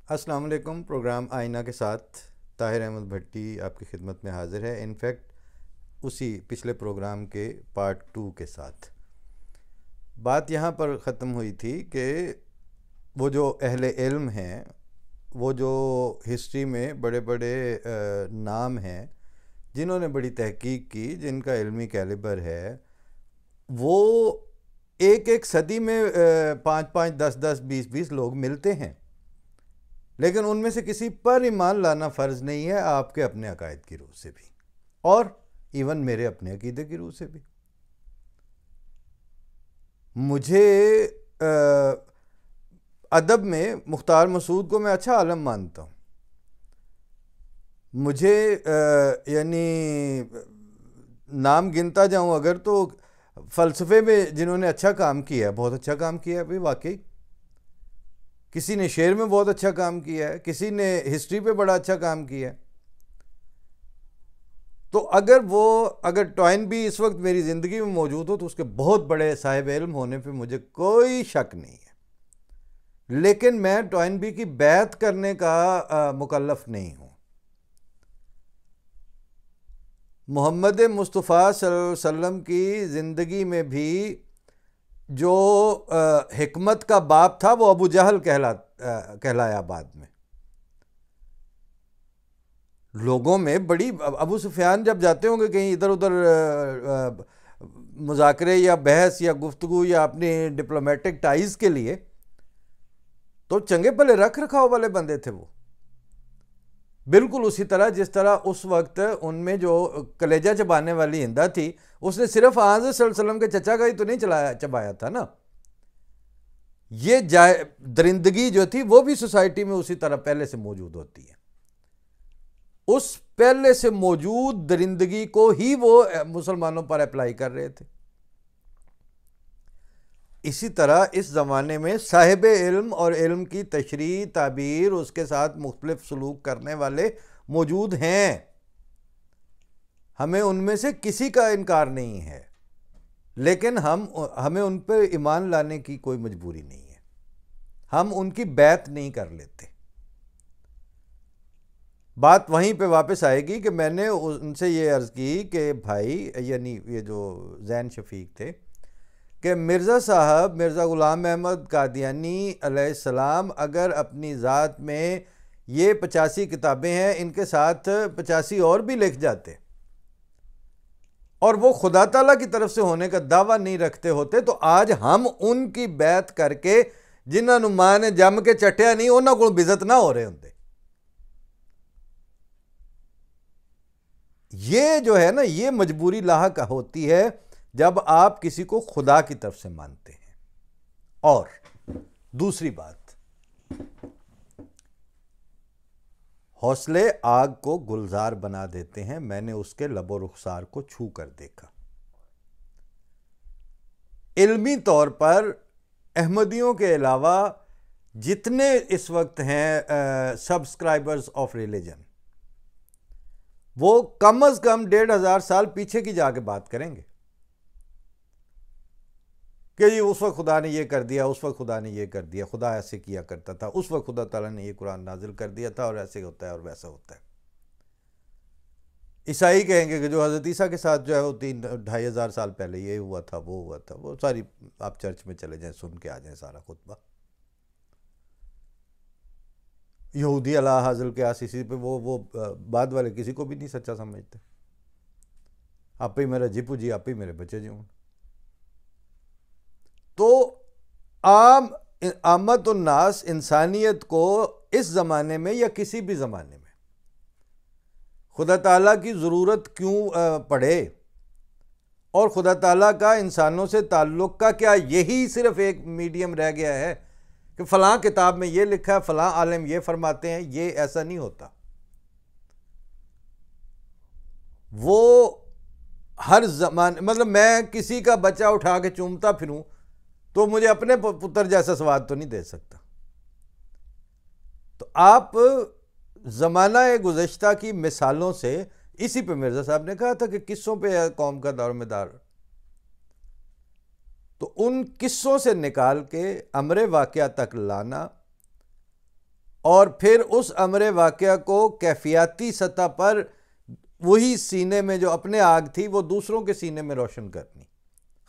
अस्सलाम वालेकुम। प्रोग्राम आईना के साथ ताहिर अहमद भट्टी आपकी खिदमत में हाज़िर है। इनफैक्ट उसी पिछले प्रोग्राम के पार्ट 2 के साथ बात यहाँ पर ख़त्म हुई थी कि वो जो अहले इल्म हैं, वो जो हिस्ट्री में बड़े बड़े नाम हैं जिन्होंने बड़ी तहकीक की, जिनका इल्मी कैलिबर है, वो एक एक सदी में 5 5 10 10 20 20 लोग मिलते हैं, लेकिन उनमें से किसी पर ईमान लाना फ़र्ज़ नहीं है, आपके अपने अकायद की रूह से भी और इवन मेरे अपने अकीदे की रूह से भी। मुझे अदब में मुख्तार मसूद को मैं अच्छा आलम मानता हूँ। मुझे यानी नाम गिनता जाऊँ अगर, तो फ़लसफ़े में जिन्होंने अच्छा काम किया है, बहुत अच्छा काम किया है भाई, वाकई। किसी ने शेर में बहुत अच्छा काम किया है, किसी ने हिस्ट्री पे बड़ा अच्छा काम किया है। तो अगर टॉइन भी इस वक्त मेरी ज़िंदगी में मौजूद हो तो उसके बहुत बड़े साहिब इल्म होने पे मुझे कोई शक नहीं है, लेकिन मैं टॉइन बी की बैत करने का मुकल्लफ नहीं हूँ। मोहम्मद मुस्तफ़ा सल्लल्लाहु अलैहि वसल्लम की ज़िंदगी में भी जो हिकमत का बाप था वो अबू जहल कहलाया बाद में। लोगों में बड़ी, अबू सुफियान जब जाते होंगे कहीं इधर उधर मुज़ाकरे या बहस या गुफ्तगू या अपनी डिप्लोमेटिक टाइज़ के लिए, तो चंगे भले रख रखाव वाले बंदे थे वो। बिल्कुल उसी तरह जिस तरह उस वक्त उनमें जो कलेजा चबाने वाली हिंदा थी, उसने सिर्फ आज़ सल्लल्लाहु के चचा का ही तो नहीं चबाया था ना। ये दरिंदगी जो थी वो भी सोसाइटी में उसी तरह पहले से मौजूद होती है। उस पहले से मौजूद दरिंदगी को ही वो मुसलमानों पर अप्लाई कर रहे थे। इसी तरह इस ज़माने में साहिब इल्म और इल्म की तशरीह, ताबीर, उसके साथ मुख्तलिफ सलूक करने वाले मौजूद हैं। हमें उनमें से किसी का इनकार नहीं है, लेकिन हमें उन पर ईमान लाने की कोई मजबूरी नहीं है। हम उनकी बैत नहीं कर लेते। बात वहीं पे वापस आएगी कि मैंने उनसे ये अर्ज़ की कि भाई, यानी ये जो जैन शफीक थे, कि मिर्ज़ा साहब, मिर्ज़ा ग़ुलाम अहमद कादियानी अलैहिस्सलाम अगर अपनी ज़ात में ये 85 किताबें हैं, इनके साथ 85 और भी लिख जाते और वो खुदा ताला की तरफ से होने का दावा नहीं रखते होते, तो आज हम उनकी बैत करके जिन्होंने मां ने जम के चट्टिया नहीं, उन्होंने को बेइज्जत ना हो रहे होंगे। ये जो है ना, ये मजबूरी लाहक होती है जब आप किसी को खुदा की तरफ से मानते हैं। और दूसरी बात, हौसले आग को गुलजार बना देते हैं। मैंने उसके लबो रुखसार को छू कर देखा। इल्मी तौर पर अहमदियों के अलावा जितने इस वक्त हैं सब्सक्राइबर्स ऑफ रिलीजन, वो कम अज कम 1500 साल पीछे की जाके बात करेंगे कि जी उस वक्त खुदा ने ये कर दिया, उस वक्त खुदा ने ये कर दिया, खुदा ऐसे किया करता था, उस वक्त खुदा ताला ने ये कुरान नाजिल कर दिया था और ऐसे होता है और वैसा होता है। ईसाई कहेंगे कि जो हज़रत ईसा के साथ जो है वो 3-2,500 साल पहले ये हुआ था, वो हुआ था। वो सारी आप चर्च में चले जाएं, सुन के आ जाएं सारा खुतबा। यहूदी अला हाज़िल के आसिसी पे वो बाद वाले किसी को भी नहीं सच्चा समझते। आप ही मेरा जीपू जी, आप ही मेरे बच्चे जी हूँ। तो आमत उन्नास इंसानियत को इस ज़माने में या किसी भी ज़माने में खुदा ताला की ज़रूरत क्यों पड़े, और खुदा ताला का इंसानों से ताल्लुक़ का क्या यही सिर्फ एक मीडियम रह गया है कि फ़लाँ किताब में ये लिखा है, फ़लाँ आलिम ये फरमाते हैं? ये ऐसा नहीं होता। वो हर ज़माने, मतलब मैं किसी का बच्चा उठा के चूमता फिरूं तो मुझे अपने पुत्र जैसा स्वाद तो नहीं दे सकता। तो आप ज़माना गुज़श्ता की मिसालों से, इसी पे मिर्ज़ा साहब ने कहा था कि किस्सों पे है कौम का दारोमदार, तो उन किस्सों से निकाल के अमरे वाक़या तक लाना, और फिर उस अमरे वाक़या को कैफियाती सतह पर वही सीने में जो अपने आग थी वो दूसरों के सीने में रोशन करनी,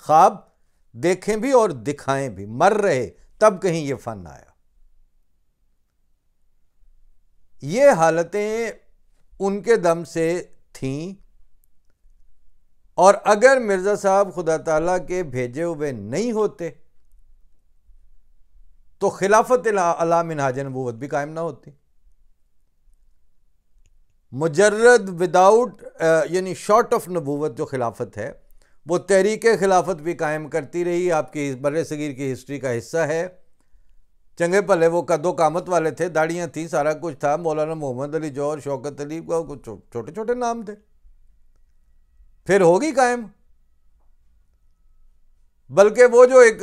ख्वाब देखें भी और दिखाएं भी, मर रहे तब कहीं ये फन आया। ये हालतें उनके दम से थीं, और अगर मिर्ज़ा साहब खुदा ताला के भेजे हुए नहीं होते तो खिलाफत अला मिनहाज नबूवत भी कायम ना होती। मुजर्रद विदाउट यानी शॉर्ट ऑफ नबूवत जो खिलाफत है वो तहरीक खिलाफत भी कायम करती रही, आपकी बर्रे सगीर की हिस्ट्री का हिस्सा है। चंगे भले वो कदो कामत वाले थे, दाढ़ियाँ थी, सारा कुछ था, मौलाना मोहम्मद अली जौहर, शौकत अली का कुछ छोटे छोटे नाम थे, फिर होगी कायम। बल्कि वो जो एक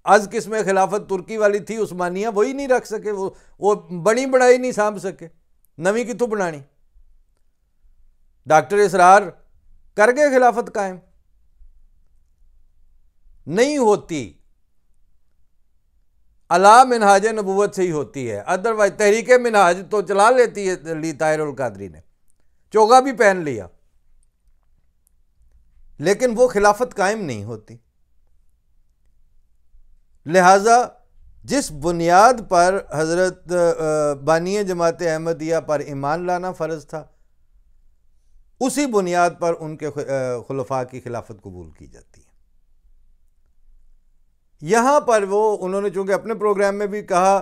आज किस्म खिलाफत तुर्की वाली थी उस्मानिया, वही नहीं रख सके, वो बड़ी बढ़ाई नहीं सांभ सके, नवी कितों बनानी। डॉक्टर इसरार कर गए खिलाफत कायम, नहीं होती, अला मिनहाज नबूवत से ही होती है। अदरवाइज तहरीक मिनहाज तो चला लेती है अली ताहिर उल कादरी ने, चोगा भी पहन लिया, लेकिन वो खिलाफत कायम नहीं होती। लिहाजा जिस बुनियाद पर हज़रत बानी जमात अहमदिया पर ईमान लाना फ़र्ज़ था, उसी बुनियाद पर उनके खुलफा की खिलाफत कबूल की जाती है। यहाँ पर वो उन्होंने चूँकि अपने प्रोग्राम में भी कहा,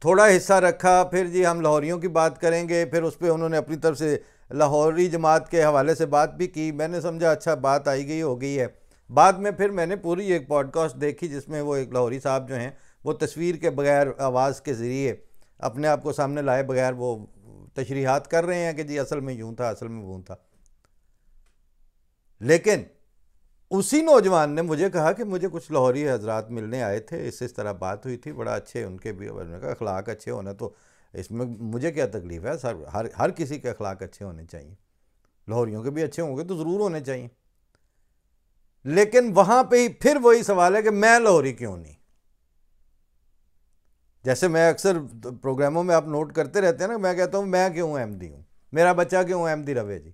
थोड़ा हिस्सा रखा, फिर जी हम लाहौरियों की बात करेंगे, फिर उस पर उन्होंने अपनी तरफ से लाहौरी जमात के हवाले से बात भी की। मैंने समझा अच्छा बात आई गई हो गई है। बाद में फिर मैंने पूरी एक पॉडकास्ट देखी जिसमें वो एक लाहौरी साहब जो हैं वो तस्वीर के बगैर, आवाज़ के ज़रिए अपने आप को सामने लाए बगैर वो तशरीहात कर रहे हैं कि जी असल में यूँ था, असल में वो था। लेकिन उसी नौजवान ने मुझे कहा कि मुझे कुछ लाहौरी हजरात मिलने आए थे, इस तरह बात हुई थी, बड़ा अच्छे उनके भी, का अखलाक अच्छे होना तो इसमें मुझे क्या तकलीफ़ है सर, हर किसी के अखलाक अच्छे होने चाहिए, लाहौरियों के भी अच्छे होंगे तो ज़रूर होने चाहिए। लेकिन वहाँ पे ही फिर वही सवाल है कि मैं लाहौरी क्यों नहीं। जैसे मैं अक्सर प्रोग्रामों में आप नोट करते रहते हैं ना, मैं कहता हूँ मैं क्यों अहमदी हूँ, मेरा बच्चा क्यों अहमदी रवे जी।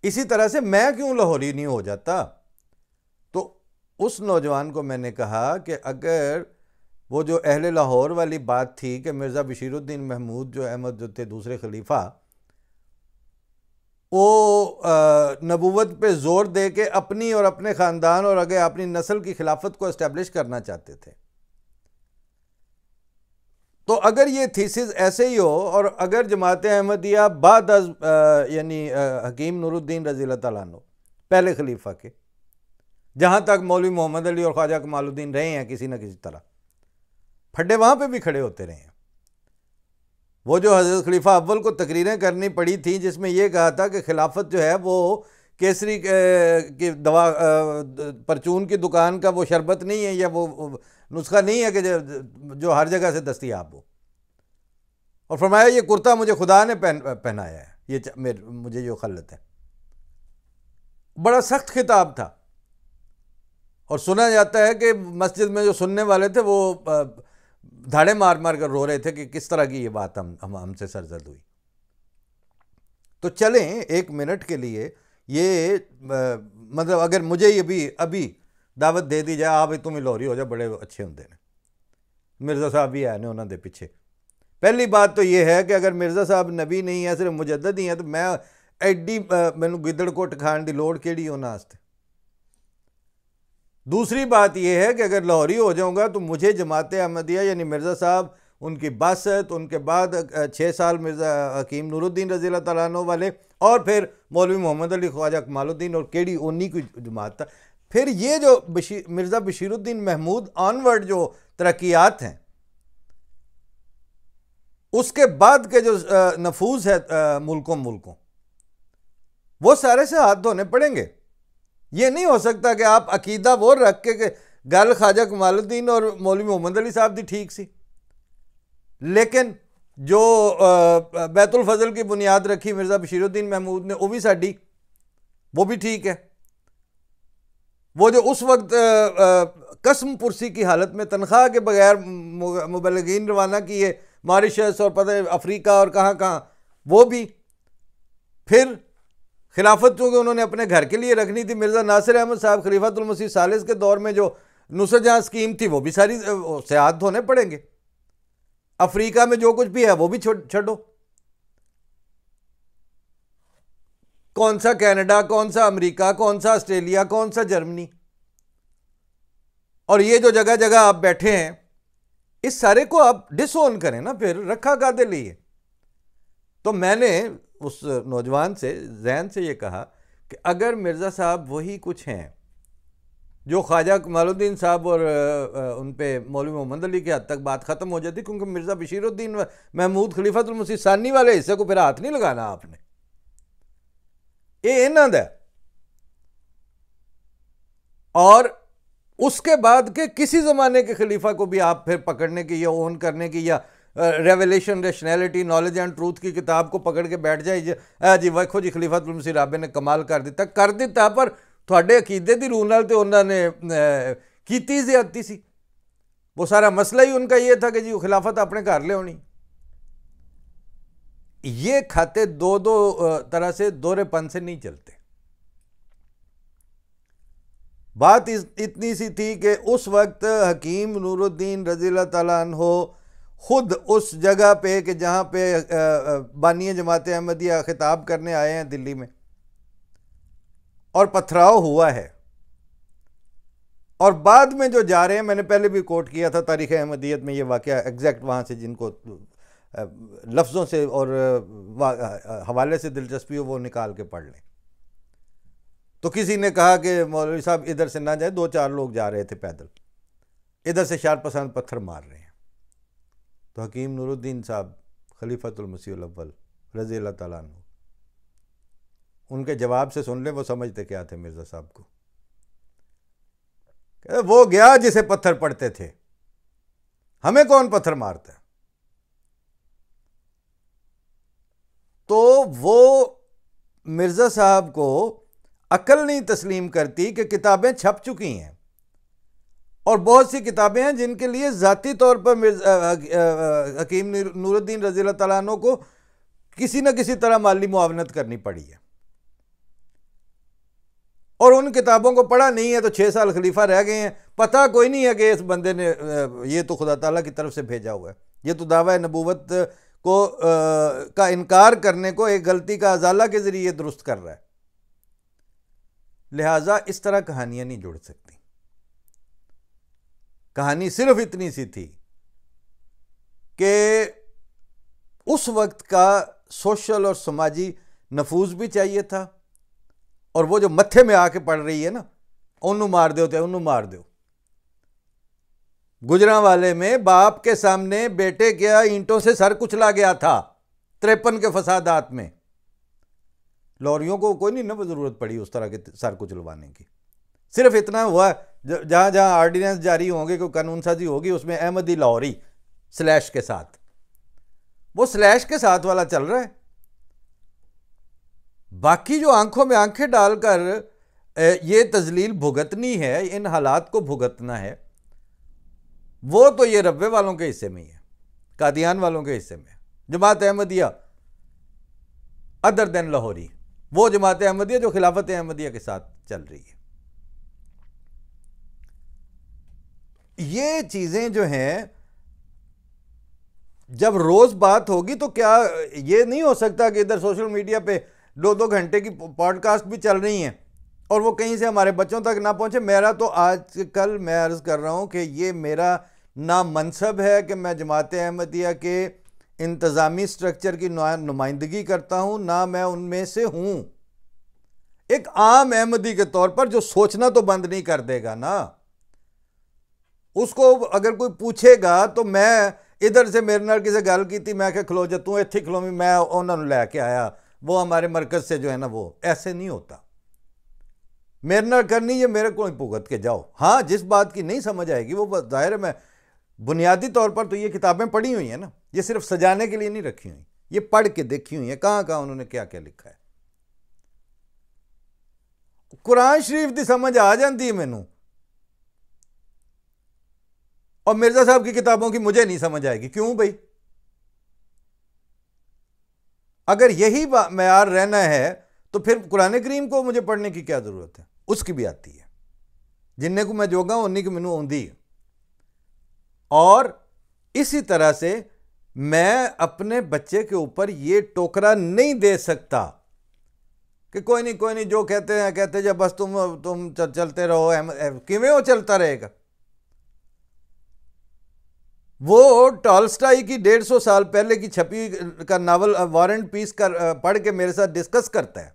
इसी तरह से मैं क्यों लाहौरी नहीं हो जाता। तो उस नौजवान को मैंने कहा कि अगर वो जो अहले लाहौर वाली बात थी कि मिर्ज़ा बशीरुद्दीन महमूद जो अहमद जो थे दूसरे खलीफा, वो नबूवत पे ज़ोर दे के अपनी और अपने ख़ानदान और आगे अपनी नस्ल की खिलाफत को इस्टेब्लिश करना चाहते थे, तो अगर ये थीसिस ऐसे ही हो और अगर जमात अहमदिया बाद यानी हकीम नूरुद्दीन रज़ी अल्लाह तआला अन्हु पहले खलीफा के, जहाँ तक मौलवी मोहम्मद अली और ख्वाजा कमालुद्दीन रहे हैं किसी न किसी तरह, फड्डे वहाँ पे भी खड़े होते रहे हैं। वो जो हज़रत खलीफा अव्वल को तकरीरें करनी पड़ी थी जिसमें यह कहा था कि खिलाफत जो है वो केसरी की दवा परचून की दुकान का वो शरबत नहीं है या वो नुस्खा नहीं है कि जो हर जगह से दस्तयाब हो। और फरमाया ये कुर्ता मुझे खुदा ने पहनाया है, ये मुझे जो खल्लत है। बड़ा सख्त खिताब था और सुना जाता है कि मस्जिद में जो सुनने वाले थे वो धाड़े मार मार कर रो रहे थे कि किस तरह की ये बात हमसे सरजद हुई। तो चलें एक मिनट के लिए ये मतलब अगर मुझे ये भी अभी दावत दे दी जाए, आप तुम ही लाहौरी हो जाए, बड़े अच्छे होंगे ने, मिर्ज़ा साहब भी आए ने उन्होंने पीछे। पहली बात तो ये है कि अगर मिर्ज़ा साहब नबी नहीं है, सिर्फ मुजद्दद ही है, तो मैं एडी मैनू गिदड़ कोट खाण दी लोड़ केड़ी उन्हां वास्ते। दूसरी बात यह है कि अगर लाहौरी हो जाऊंगा तो मुझे जमात अहमदिया यानी मिर्ज़ा साहब उनकी बस है, तो उनके बाद 6 साल मिर्ज़ा हकीम नूरुद्दीन रज़ी अल्लाह तआला अन्हु वाले, और फिर मौलवी मोहम्मद अली ख्वाजा कमालुद्दीन, और केड़ी उन्हीं की जमात था। फिर ये जो मिर्ज़ा बशीरुद्दीन महमूद ऑनवर्ड जो तरक्यात हैं, उसके बाद के जो नफूज है मुल्कों वो सारे से हाथ धोने पड़ेंगे। ये नहीं हो सकता कि आप अकीदा वो रख के गल ख्वाजा कमालुद्दीन और मौलवी मोहम्मद अली साहब दी ठीक सी, लेकिन जो बैतुल फजल की बुनियाद रखी मिर्ज़ा बशीरुद्दीन महमूद ने वो भी साड़ी, वो भी ठीक है। वो जो उस वक्त कसम पुरसी की हालत में तनख्वाह के बगैर मुबल्लिगीन रवाना किए मॉरिशस और पता है अफ्रीका और कहाँ कहाँ, वो भी। फिर खिलाफत चूँकि उन्होंने अपने घर के लिए रखनी थी, मिर्ज़ा नासिर अहमद साहब खलीफतुल मसीह सालिस के दौर में जो नुसरत जहाँ स्कीम थी वो भी सारी से हाथ धोने पड़ेंगे। अफ्रीका में जो कुछ भी है वो भी छोड़ो। कौन सा कनाडा, कौन सा अमेरिका, कौन सा ऑस्ट्रेलिया, कौन सा जर्मनी, और ये जो जगह जगह आप बैठे हैं, इस सारे को आप डिसओन करें ना, फिर रखा कादे लिए। तो मैंने उस नौजवान से, जैन से ये कहा कि अगर मिर्ज़ा साहब वही कुछ हैं जो ख्वाजा कमालुद्दीन साहब और उन पे मौलवी मोहम्मद अली के हद तक बात ख़त्म हो जाती, क्योंकि मिर्ज़ा बशीरुद्दीन महमूद खलीफतुल मसीह सानी वाले हिस्से को फिर हाथ नहीं लगाना आपने, ये इन्हां दा। और उसके बाद के किसी ज़माने के खलीफा को भी आप फिर पकड़ने की या ओन करने की या revelation, rationality, knowledge and truth की किताब को पकड़ के बैठ जाए जी वेखो जी खलीफतुल मसीह राबे ने कमाल कर दिता, पर थोड़े अकीदे की रूह नाल तो उन्होंने कीती ज़्यादती सी। वो सारा मसला ही उनका ये था कि जी खिलाफत अपने घर ले होनी। ये खाते दो दो तरह से दोहरेपन से नहीं चलते। बात इतनी सी थी कि उस वक्त हकीम नूरुद्दीन रज़ी अल्लाह तआला अन्हो खुद उस जगह पे कि जहाँ पे बानी जमात अहमदिया खिताब करने आए हैं दिल्ली में, और पथराव हुआ है, और बाद में जो जा रहे हैं, मैंने पहले भी कोट किया था तारीख़ अहमदियत में ये वाक़या एग्जैक्ट वहाँ से, जिनको लफ्ज़ों से और हवाले से दिलचस्पी हो वो निकाल के पढ़ लें। तो किसी ने कहा कि मौलवी साहब इधर से ना जाए, 2-4 लोग जा रहे थे पैदल, इधर से शार पसंद पत्थर मार रहे हैं। तो हकीम नूरुद्दीन साहब खलीफतुल मसीहुल अव्वल रज़ी अल्लाह तआला अन्हु, उनके जवाब से सुन ले वो समझते क्या थे मिर्ज़ा साहब को। वो गया जिसे पत्थर पड़ते थे, हमें कौन पत्थर मारता है। तो वो मिर्ज़ा साहब को अकल नहीं तस्लीम करती कि किताबें छप चुकी हैं, और बहुत सी किताबें हैं जिनके लिए ज़ाती तौर पर हकीम नूरुद्दीन रज़ी अल्लाह तआला अन्हु को किसी न किसी तरह माली मुआवनत करनी पड़ी है, और उन किताबों को पढ़ा नहीं है तो 6 साल खलीफा रह गए हैं, पता कोई नहीं है कि इस बंदे ने ये तो खुदा ताला की तरफ से भेजा हुआ है, ये तो दावा नबूवत को का इनकार करने को एक गलती का अजाला के ज़रिए दुरुस्त कर रहा है। लिहाजा इस तरह कहानियाँ नहीं जुड़ सकती। कहानी सिर्फ इतनी सी थी कि उस वक्त का सोशल और समाजी नफूज भी चाहिए था, और वो जो मत्थे में आके पड़ रही है ना, उन्नू मार दो तो उन्नू मार दो। गुजरांवाले में बाप के सामने बेटे क्या ईंटों से सर कुचला गया था 53 के फसादात में। लॉरियों को कोई नहीं ना ज़रूरत पड़ी उस तरह के सर कुचलवाने की, सिर्फ इतना हुआ जहाँ जहाँ आर्डिनेंस जारी होंगे, कोई कानून साजी होगी, उसमें अहमदी लाहौरी स्लैश के साथ, वो स्लैश के साथ वाला चल रहा है। बाकी जो आंखों में आंखें डालकर ये तजलील भुगतनी है, इन हालात को भुगतना है, वो तो ये रब्बे वालों के हिस्से में ही है, कादियान वालों के हिस्से में। जमात अहमदिया अदर देन लाहौरी, वो जमात अहमदिया जो खिलाफत अहमदिया के साथ चल रही है। ये चीज़ें जो हैं, जब रोज़ बात होगी तो क्या ये नहीं हो सकता कि इधर सोशल मीडिया पे 2-2 घंटे की पॉडकास्ट भी चल रही हैं और वो कहीं से हमारे बच्चों तक ना पहुँचे। मेरा तो आजकल मैं अर्ज़ कर रहा हूँ कि ये मेरा ना मनसब है कि मैं जमात अहमदिया के इंतज़ामी स्ट्रक्चर की नुमाइंदगी करता हूँ, ना मैं उनमें से हूँ। एक आम अहमदी के तौर पर जो सोचना तो बंद नहीं कर देगा ना, उसको अगर कोई पूछेगा तो मैं इधर से मेरे नाल किसी गल की थी, मैं क्या खलो जा तू इत्थे खलोवी, मैं उन्होंने लैके आया वो हमारे मरकज़ से जो है ना, वो ऐसे नहीं होता। मेरे नाल करनी ये मेरे को भुगत के जाओ। हाँ, जिस बात की नहीं समझ आएगी वो जाहिर है, मैं बुनियादी तौर पर तो ये किताबें पढ़ी हुई हैं ना, ये सिर्फ सजाने के लिए नहीं रखी हुई, ये पढ़ के देखी हुई है कहाँ कहाँ उन्होंने क्या क्या लिखा है। कुरान शरीफ की समझ आ जाती है मैनू, और मिर्ज़ा साहब की किताबों की मुझे नहीं समझ आएगी। क्यों भाई? अगर यही मयार रहना है तो फिर कुरान करीम को मुझे पढ़ने की क्या ज़रूरत है? उसकी भी आती है, जिन्ने को मैं जोगा उन्हीं की मैनू आउंदी है। और इसी तरह से मैं अपने बच्चे के ऊपर ये टोकरा नहीं दे सकता कि कोई नहीं जो कहते हैं कहते जब बस तुम चलते रहो। किवें वो चलता रहेगा? वो टॉलस्टॉय की 150 साल पहले की छपी का नावल वॉर एंड पीस का पढ़ के मेरे साथ डिस्कस करता है।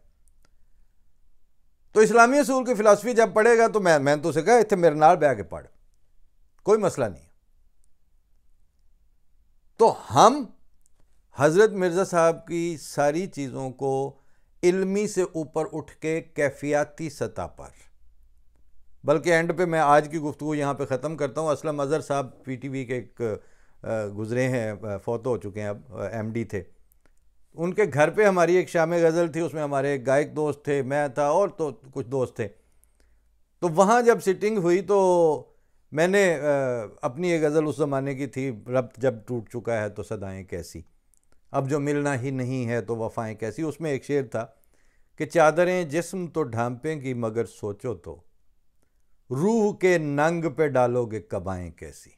तो इस्लामी असूल की फिलासफी जब पढ़ेगा तो मैं तो उसे कहा इतने मेरे नाल बैठ के पढ़, कोई मसला नहीं। तो हम हज़रत मिर्ज़ा साहब की सारी चीज़ों को इल्मी से ऊपर उठ के कैफियाती सतह पर, बल्कि एंड पे मैं आज की गुफ्तगू यहाँ पे ख़त्म करता हूँ। असलम अज़हर साहब पीटीवी के एक गुज़रे हैं, फौत हो चुके हैं, अब एमडी थे। उनके घर पे हमारी एक शाम गज़ल थी, उसमें हमारे एक गायक दोस्त थे, मैं था और तो कुछ दोस्त थे। तो वहाँ जब सिटिंग हुई तो मैंने अपनी एक गज़ल उस ज़माने की थी, रब्त जब टूट चुका है तो सदाएं कैसी, अब जो मिलना ही नहीं है तो वफ़ाएं कैसी। उसमें एक शेर था कि चादरें जिस्म तो ढांपेंगी मगर सोचो तो रूह के नंग पे डालोगे कबाएं कैसी।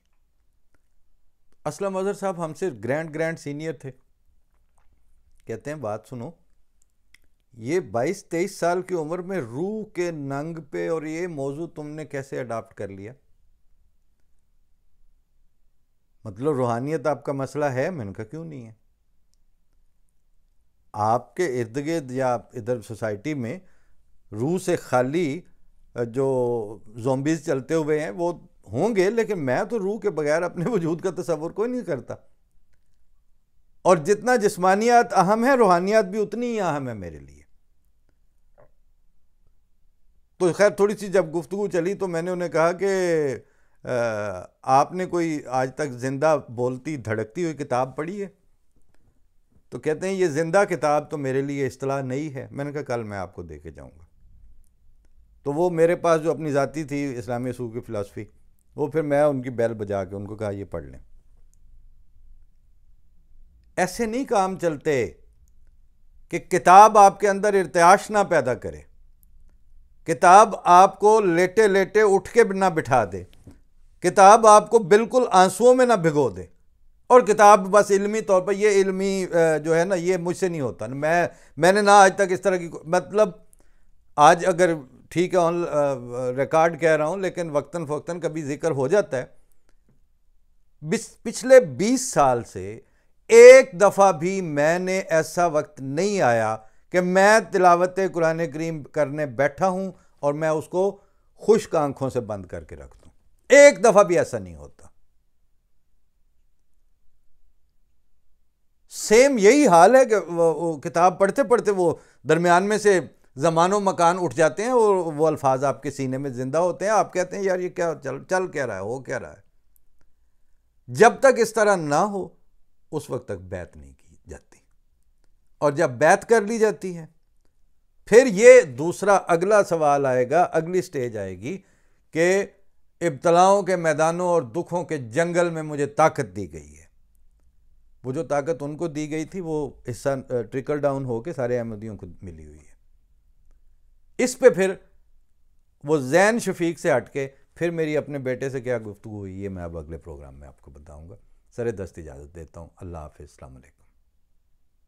असलम अज़हर साहब हमसे ग्रैंड सीनियर थे। कहते हैं बात सुनो, ये 22-23 साल की उम्र में रूह के नंग पे और ये मौजू तुमने कैसे अडॉप्ट कर लिया? मतलब रूहानियत आपका मसला है? मैंने कहा क्यों नहीं है। आपके इर्द गिर्द या इधर सोसाइटी में रूह से खाली जो ज़ॉम्बीज़ चलते हुए हैं वो होंगे, लेकिन मैं तो रूह के बगैर अपने वजूद का तसव्वुर कोई नहीं करता। और जितना जिस्मानियात अहम है, रूहानियात भी उतनी ही अहम है मेरे लिए। तो खैर थोड़ी सी जब गुफ्तगू चली तो मैंने उन्हें कहा कि आपने कोई आज तक जिंदा बोलती धड़कती हुई किताब पढ़ी है? तो कहते हैं ये जिंदा किताब तो मेरे लिए इस्तिलाह नहीं है। मैंने कहा कल मैं आपको दे के जाऊँगा। तो वो मेरे पास जो अपनी ज़ाती थी इस्लामी असूल की फ़िलासफ़ी, वो फिर मैं उनकी बैल बजा के उनको कहा ये पढ़ लें। ऐसे नहीं काम चलते कि किताब आपके अंदर इर्तियाश ना पैदा करे, किताब आपको लेटे लेटे उठ के ना बिठा दे, किताब आपको बिल्कुल आंसुओं में ना भिगो दे, और किताब बस इल्मी तौर पर, ये इल्मी जो है ना ये मुझसे नहीं होता। मैंने ना आज तक इस तरह की, मतलब आज अगर ठीक है ऑन रिकॉर्ड कह रहा हूँ, लेकिन वक्तन फ़वक्तन कभी जिक्र हो जाता है। पिछले 20 साल से एक दफ़ा भी मैंने ऐसा वक्त नहीं आया कि मैं तिलावत कुरान करीम करने बैठा हूँ और मैं उसको खुश्क आंखों से बंद करके रख दूँ। एक दफ़ा भी ऐसा नहीं होता। सेम यही हाल है कि वो किताब पढ़ते पढ़ते वो दरमियान में से ज़मानो मकान उठ जाते हैं और वो अल्फाज आपके सीने में ज़िंदा होते हैं। आप कहते हैं यार ये क्या चल क्या रहा है, हो क्या रहा है। जब तक इस तरह ना हो उस वक्त तक बैत नहीं की जाती, और जब बैत कर ली जाती है फिर ये दूसरा अगला सवाल आएगा, अगली स्टेज आएगी कि इब्तलाओं के मैदानों और दुखों के जंगल में मुझे ताकत दी गई है। वो जो ताकत उनको दी गई थी वो हिस्सा ट्रिकल डाउन होकर सारे अहमदियों को मिली हुई है। इस पे फिर वो ज़ैन शफीक से हटके फिर मेरी अपने बेटे से क्या गुफ्तगू हुई है मैं अब अगले प्रोग्राम में आपको बताऊंगा। सरे दस्त इजाज़त देता हूँ। अल्लाह हाफ़िज़, अस्सलाम वालेकुम।